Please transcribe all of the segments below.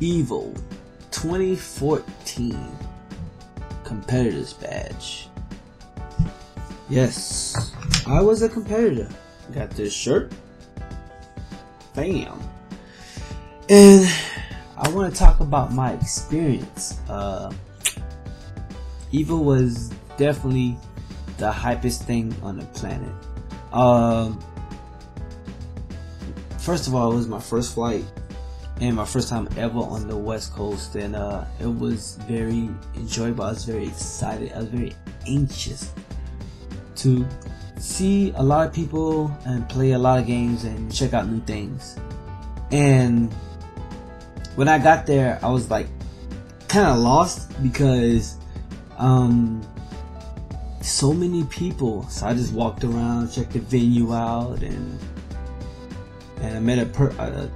Evo 2014 competitors badge. Yes, I was a competitor. Got this shirt. Bam. And I want to talk about my experience. Evo was definitely the hypest thing on the planet. First of all, it was my first flight and my first time ever on the West Coast, and it was very enjoyable. I was very excited. I was very anxious to see a lot of people and play a lot of games and check out new things. And when I got there, I was like kind of lost because so many people. So I just walked around, checked the venue out, and I met I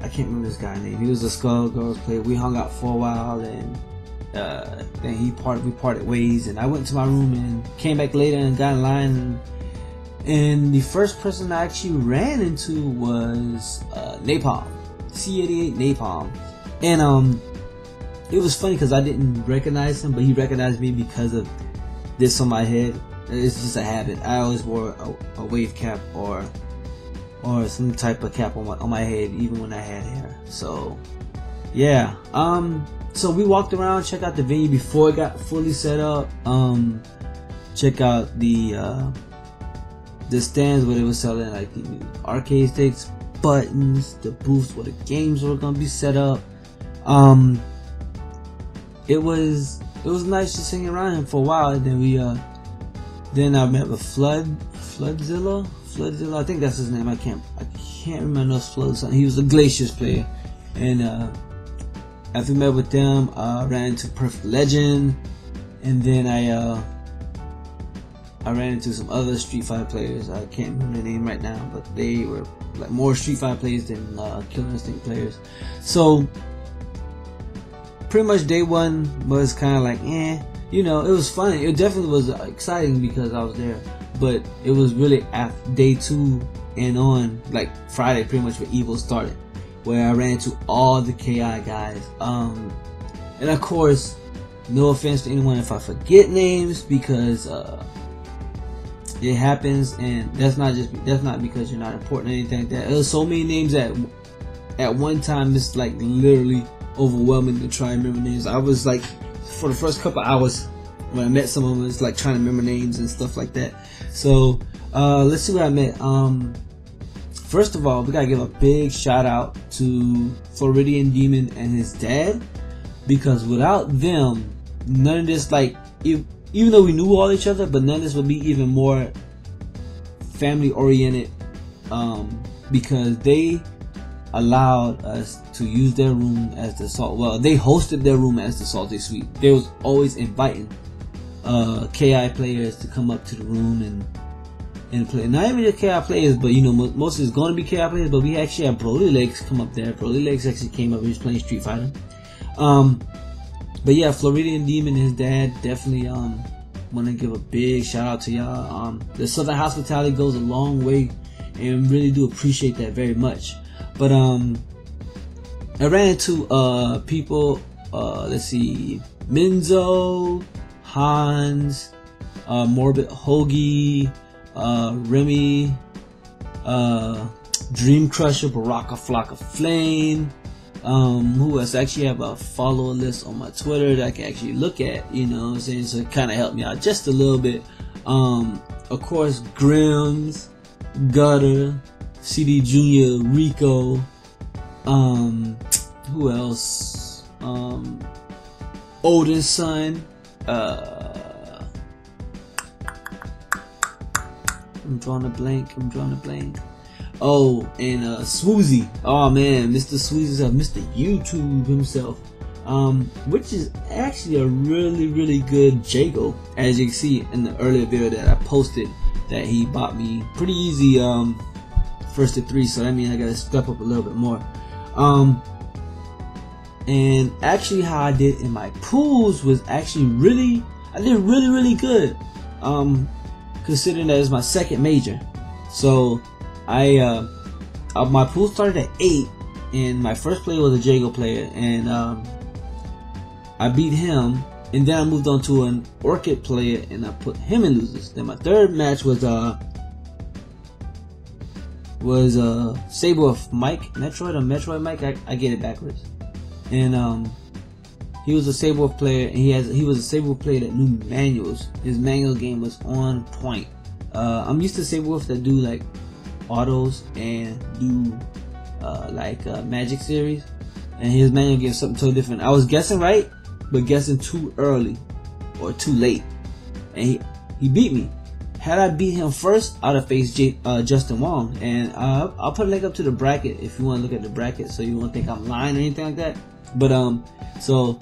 can't remember this guy's name. He was a Skullgirls player. We hung out for a while, and then we parted ways. And I went to my room and came back later and got in line. And the first person I actually ran into was Napalm, C88 Napalm, and it was funny because I didn't recognize him, but he recognized me because of this on my head. It's just a habit. I always wore a wave cap or some type of cap on my head, even when I had hair. So yeah, so we walked around, checked out the venue before it got fully set up. Check out the stands where they were selling like the new arcade sticks, buttons, the booths where the games were gonna be set up. It was nice just hanging around him for a while, and then then I met with Floodzilla. I think that's his name. I can't remember Flood. He was a Glaciers player, and after we met with them, I ran into Perfect Legend, and then I ran into some other Street Fighter players. I can't remember their name right now, but they were like more Street Fighter players than Killer Instinct players. So pretty much day one was kind of like, it was fun. It definitely was exciting because I was there, but it was really after day two and on, like Friday, pretty much where Evo started, where I ran into all the KI guys. And of course, no offense to anyone if I forget names, because it happens, and that's not because you're not important or anything like that. There's so many names at one time. It's like literally overwhelming to try and remember names. I was like, for the first couple hours when I met some of them, it's like trying to remember names and stuff like that. So let's see what I met. First of all, we gotta give a big shout out to Floridian Demon and his dad, because without them, none of this, like, even though we knew all each other, but none of this would be even more family oriented, because they allowed us to use their room as the salt. Well, they hosted their room as the Salty Suite. They was always inviting KI players to come up to the room and play. Not even the KI players, but most of it's going to be KI players. But we actually had Brody Legs come up there. Brody Legs actually came up. He was playing Street Fighter. But yeah, Floridian Demon and his dad, definitely want to give a big shout out to y'all. The Southern hospitality goes a long way, and really do appreciate that very much. But I ran into people, let's see, Minzo, Hans, Morbid Hoagie, Remy, Dream Crusher, Baraka Flocka Flame. Who else? I actually have a follower list on my Twitter that I can actually look at, what I'm saying? So it kind of helped me out just a little bit. Of course, Grims, Gutter, CD Junior, Rico, who else? Odin's son, I'm drawing a blank. Oh, and Swoozy. Oh man, Mr. Swoozy, Mr. YouTube himself. Which is actually a really good Jago, as you can see in the earlier video that I posted, that he bought me pretty easy first to 3, so that means I gotta step up a little bit more. And actually how I did in my pools was actually I did really good, considering that it's my second major. So my pool started at 8, and my first player was a Jago player, and I beat him, and then I moved on to an Orchid player, and I put him in losers. Then my third match was Sable of Mike, Metroid or Metroid Mike, I get it backwards. And he was a Sable player, and he was a Sable player that knew manuals. His manual game was on point. I'm used to Sable that do like autos and do Magic series, and his manual game is something totally different. I was guessing right, but guessing too early or too late, and he beat me. Had I beat him first, I'd have faced Justin Wong, and I'll put a link up to the bracket if you want to look at the bracket, so you won't think I'm lying or anything like that. But so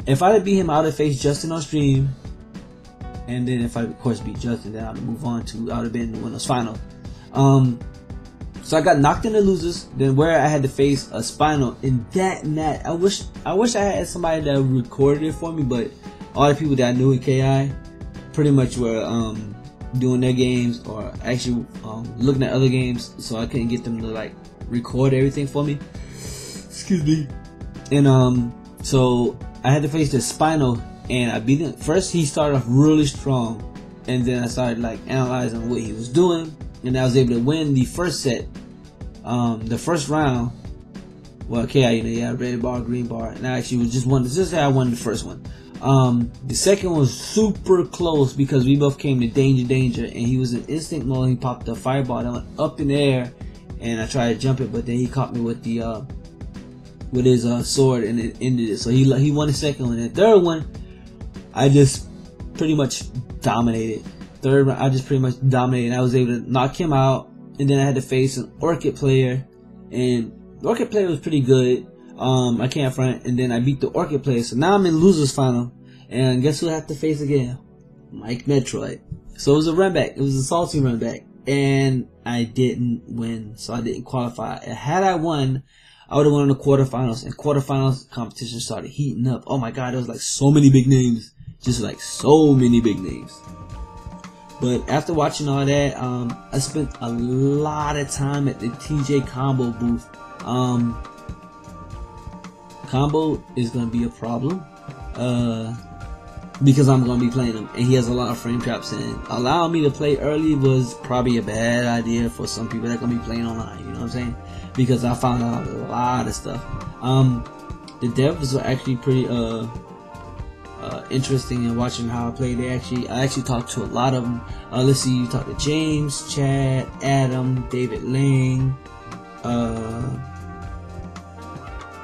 if I had beat him, I would have faced Justin on stream, and then if I of course beat Justin, then I would move on to I would have been the winners final. So I got knocked in the losers. Then where I had to face a Spinal in that match, I wish I had somebody that recorded it for me, but all the people that I knew in KI pretty much were doing their games or actually looking at other games, so I couldn't get them to like record everything for me. Excuse me. And so I had to face the Spinal, and I beat him. First he started off really strong, and then I started like analyzing what he was doing, and I was able to win the first set. The first round, well, KI, red bar, green bar, and I actually was just say I won the first one. The second one was super close because we both came to danger, and he was in instinct mode. He popped a fireball that went up in the air, and I tried to jump it, but then he caught me with the with his sword, and it ended it. So he won the second one. And the third one, I just pretty much dominated. Third round, I just pretty much dominated. I was able to knock him out, and then I had to face an Orchid player, and the Orchid player was pretty good. I can't front, and then I beat the Orchid player. So now I'm in losers final, and guess who I have to face again? Mike Metroid. So it was a run back. It was a salty run back, and I didn't win, so I didn't qualify. And had I won, I would have won in the quarterfinals, and quarterfinals competition started heating up. Oh my god, there was like so many big names, just like so many big names. But after watching all that, I spent a lot of time at the TJ Combo booth. Combo is going to be a problem because I'm going to be playing him, and he has a lot of frame traps, and allowing me to play early was probably a bad idea for some people that are going to be playing online, you know what I'm saying, because I found out a lot of stuff. The devs are actually pretty interesting in watching how I play. I actually talked to a lot of them. Let's see, you talked to James, Chad, Adam, David Lang,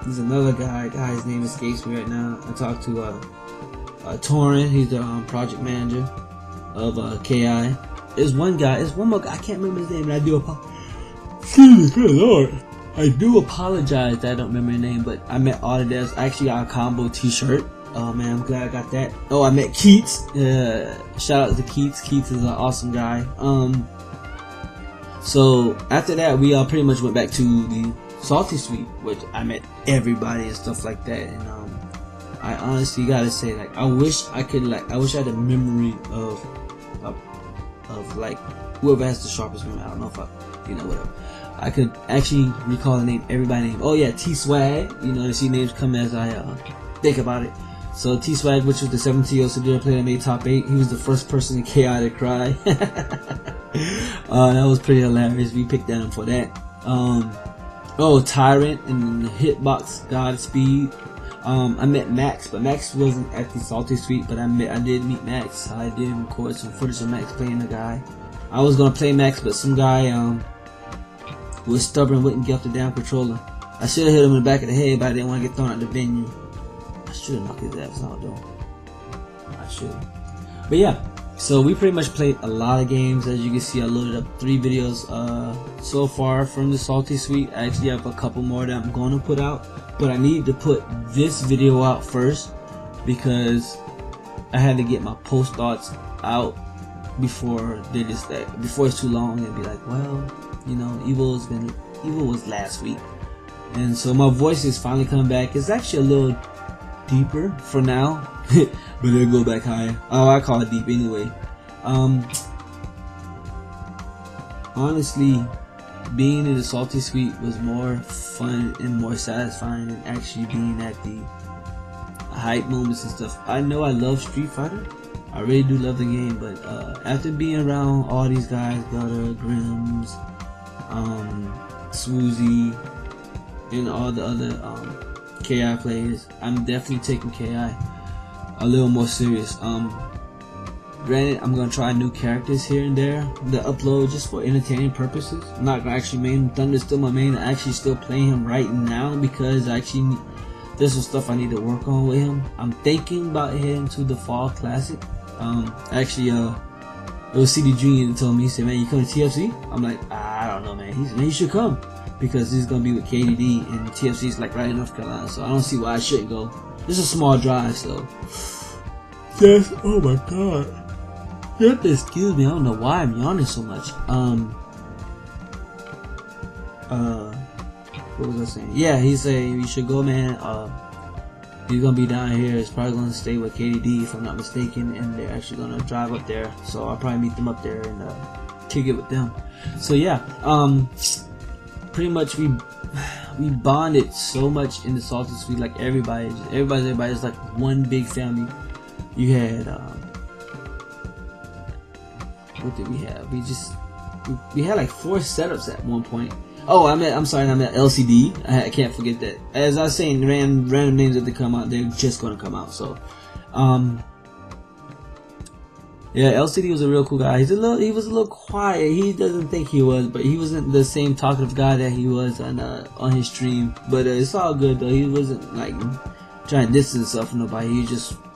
there's another guy, his name escapes me right now. I talked to Torrin, he's the project manager of KI. There's one more guy, I can't remember his name, and I do apologize. Good lord. I do apologize that I don't remember his name, but I met all the devs. I actually got a combo t-shirt. Oh man, I'm glad I got that. Oh, I met Keats. Shout out to Keats. Keats is an awesome guy. So after that, we pretty much went back to the Salty Suite, which I met everybody and stuff like that. And I honestly gotta say, like, I wish I had a memory of like whoever has the sharpest memory. I don't know if whatever. I could actually recall the name, everybody's name. Oh yeah, T-Swag. You know, I see names come as I think about it. So T-Swag, which was the 17-year-old Sedair player that made top 8, he was the first person in KI to cry. That was pretty hilarious. We picked at him for that. Oh, Tyrant and the Hitbox Godspeed. I met Max, but Max wasn't at the Salty Suite, but I did meet Max. I did record some footage of Max playing the guy. I was gonna play Max, but some guy was stubborn, wouldn't get off the damn controller. I should have hit him in the back of the head, but I didn't want to get thrown out the venue. I should have knocked his ass out though. I should. But yeah, so we pretty much played a lot of games. As you can see, I loaded up 3 videos so far from the Salty Suite. I actually have a couple more that I'm going to put out, but I need to put this video out first because I had to get my post thoughts out before it's too long and be like, well, you know, Evo was last week, and so my voice is finally coming back. It's actually a little deeper for now, but it'll go back higher. Oh, I call it deep anyway. Honestly, being in the Salty Suite was more fun and more satisfying than actually being at the hype moments and stuff. I know I love Street Fighter. I really do love the game, but after being around all these guys, Gutter, Grims, Swoozy, and all the other KI players, I'm definitely taking KI a little more serious. Granted, I'm gonna try new characters here and there to upload just for entertaining purposes. I'm not gonna actually main Thunder's still my main. I actually still playing him right now because I actually there's some stuff I need to work on with him. I'm thinking about heading to the Fall Classic. Actually, it was CD Junior that told me, he said, "Man, you coming to TFC?" I'm like, I don't know, man. He said, "Man, you should come because he's gonna be with KDD and TFC is like right in North Carolina, so I don't see why I shouldn't go. It's a small drive, so." Yes. Oh my God. You have to excuse me. I don't know why I'm yawning so much. What was I saying? Yeah, he said you should go, man. He's gonna be down here. He's probably gonna stay with KDD if I'm not mistaken, and they're actually gonna drive up there. So I'll probably meet them up there and kick it with them. So yeah, pretty much we bonded so much in the Salty Suite. Like everybody's like one big family. You had what did we have? We had like 4 setups at one point. Oh, I'm sorry, I'm at LCD. I can't forget that. As I was saying, random names that they come out, they're just gonna come out. So, yeah, LCD was a real cool guy. He was a little quiet. He doesn't think he was, but he wasn't the same talkative guy that he was on his stream. But it's all good though. He wasn't like trying to distance himself from nobody.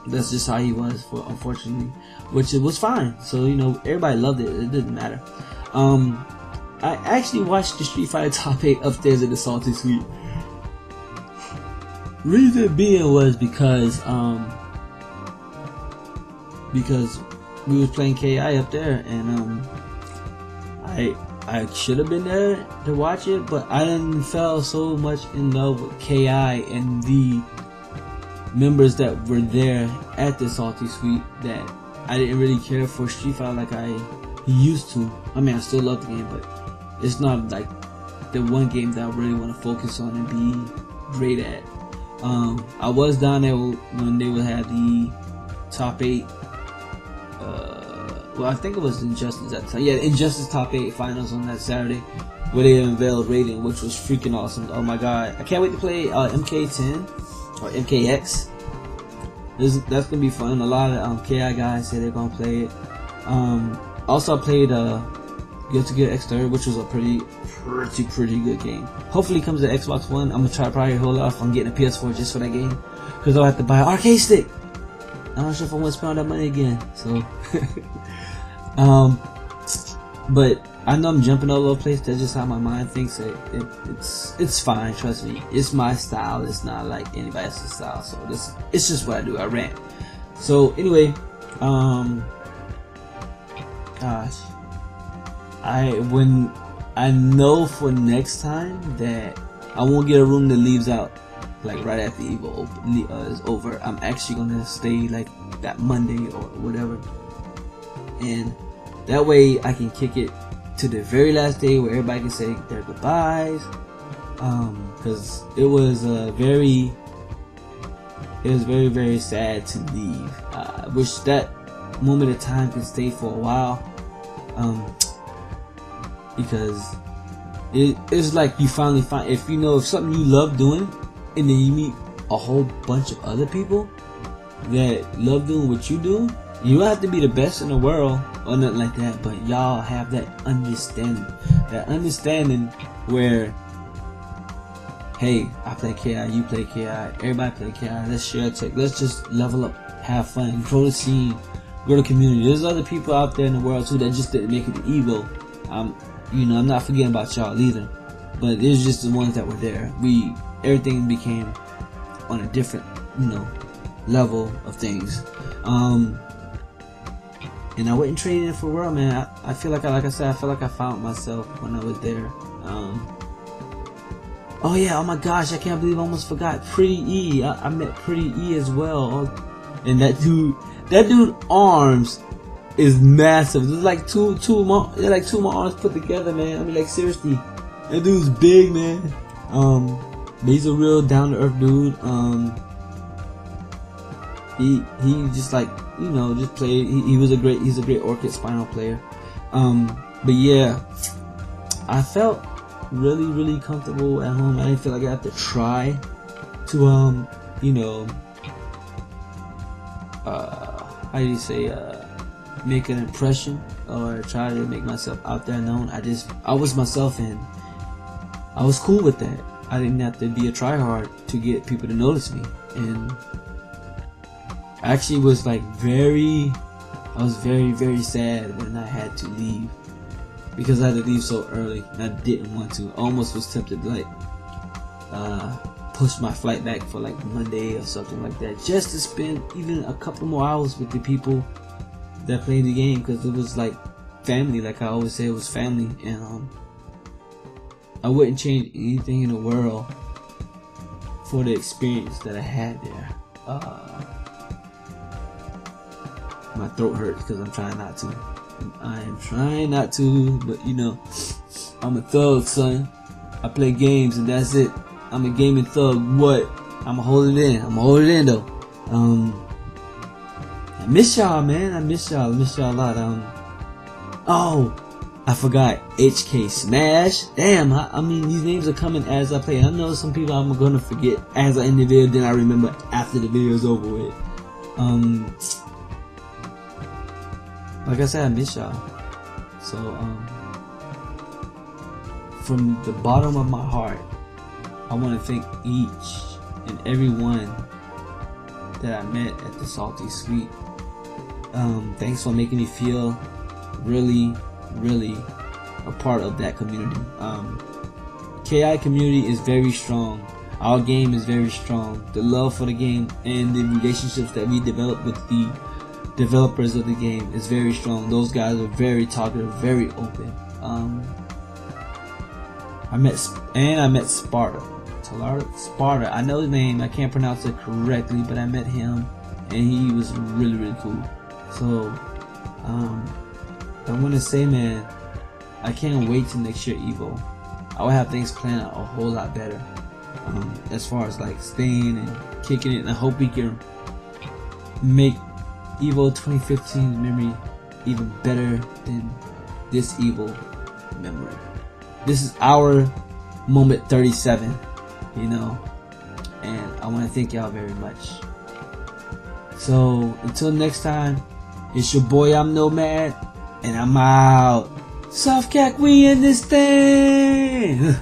That's just how he was, unfortunately, which it was fine. So everybody loved it. It didn't matter. I actually watched the Street Fighter Top 8 upstairs in the Salty Suite. Reason being was because we was playing KI up there, and I should have been there to watch it, but I didn't fell so much in love with KI and the members that were there at the Salty Suite that I didn't really care for Street Fighter like I used to. I mean, I still love the game, but it's not like the one game that I really want to focus on and be great at. I was down there when they would have the Top 8. Well, I think it was Injustice at the time. Yeah, Injustice Top 8 finals on that Saturday, where they unveiled rating, which was freaking awesome. Oh my god, I can't wait to play MK10 or MKX. That's gonna be fun. A lot of KI guys say they're gonna play it. Also, I played Guilty Gear X3, which was a pretty good game. Hopefully, it comes to Xbox One. I'm gonna try probably hold off on getting a PS4 just for that game, because I'll have to buy an arcade stick. I'm not sure if I want to spend all that money again. So, but I know I'm jumping all over the place. That's just how my mind thinks. It's fine. Trust me. It's my style. It's not like anybody else's style. So it's just what I do. I rant. So anyway, gosh, when I know for next time that I won't get a room that leaves out like right after Evo is over. I'm actually gonna stay like that Monday or whatever, and that way I can kick it to the very last day where everybody can say their goodbyes. Because it was very, very sad to leave. I wish that moment of time could stay for a while. Because it's like you finally find, if something you love doing, and then you meet a whole bunch of other people that love doing what you do. You don't have to be the best in the world or nothing like that, but y'all have that understanding where, hey, I play KI, you play KI, everybody play KI, let's share tech, let's just level up, have fun, grow the scene, grow the community. There's other people out there in the world too that just didn't make it to Evo. I'm not forgetting about y'all either, but it's just the ones that were there. Everything became on a different, level of things. And I wasn't training for World, man. I feel like I feel like I found myself when I was there. Oh yeah, oh my gosh, I can't believe I almost forgot Pretty E. I met Pretty E as well. And that dude arms is massive. There's like two more arms put together, man. I mean, like seriously, that dude's big, man. But he's a real down to earth dude. He just like, you know, just played. He's a great Orchid Spinal player. But yeah, I felt really comfortable at home. I didn't feel like I had to try to you know, how do you say, make an impression or try to make myself out there known. I was myself, and I was cool with that. I didn't have to be a tryhard to get people to notice me. And I actually was like I was very sad when I had to leave, because I had to leave so early and I didn't want to. I almost was tempted to like push my flight back for like Monday or something like that, just to spend even a couple more hours with the people that played the game, because it was like family. Like I always say, it was family. And I wouldn't change anything in the world for the experience that I had there. My throat hurts because I'm trying not to. I am trying not to, but you know, I'm a thug, son. I play games and that's it. I'm a gaming thug. What? I'ma hold it in. I'ma hold it in though. I miss y'all, man. I miss y'all a lot. Oh, I forgot. HK Smash. Damn, I mean, these names are coming as I play. I know some people I'm gonna forget as I end the video, then I remember after the video's over with. Like I said, I miss y'all. So, from the bottom of my heart, I want to thank each and every one that I met at the Salty Sweet. Thanks for making me feel really a part of that community. KI community is very strong. Our game is very strong. The love for the game and the relationships that we develop with the developers of the game is very strong. Those guys are very talkative, very open. I met Sparta. Sparta. I know his name. I can't pronounce it correctly, but I met him, and he was really cool. So, I want to say, man, I can't wait till next year Evo. I will have things planned out a whole lot better. As far as like staying and kicking it, and I hope we can make Evo 2015 memory even better than this Evo memory. This is our moment 37, you know, and I want to thank y'all very much. So until next time, it's your boy, I'm Nomad, and I'm out. Soft Cack, we in this thing.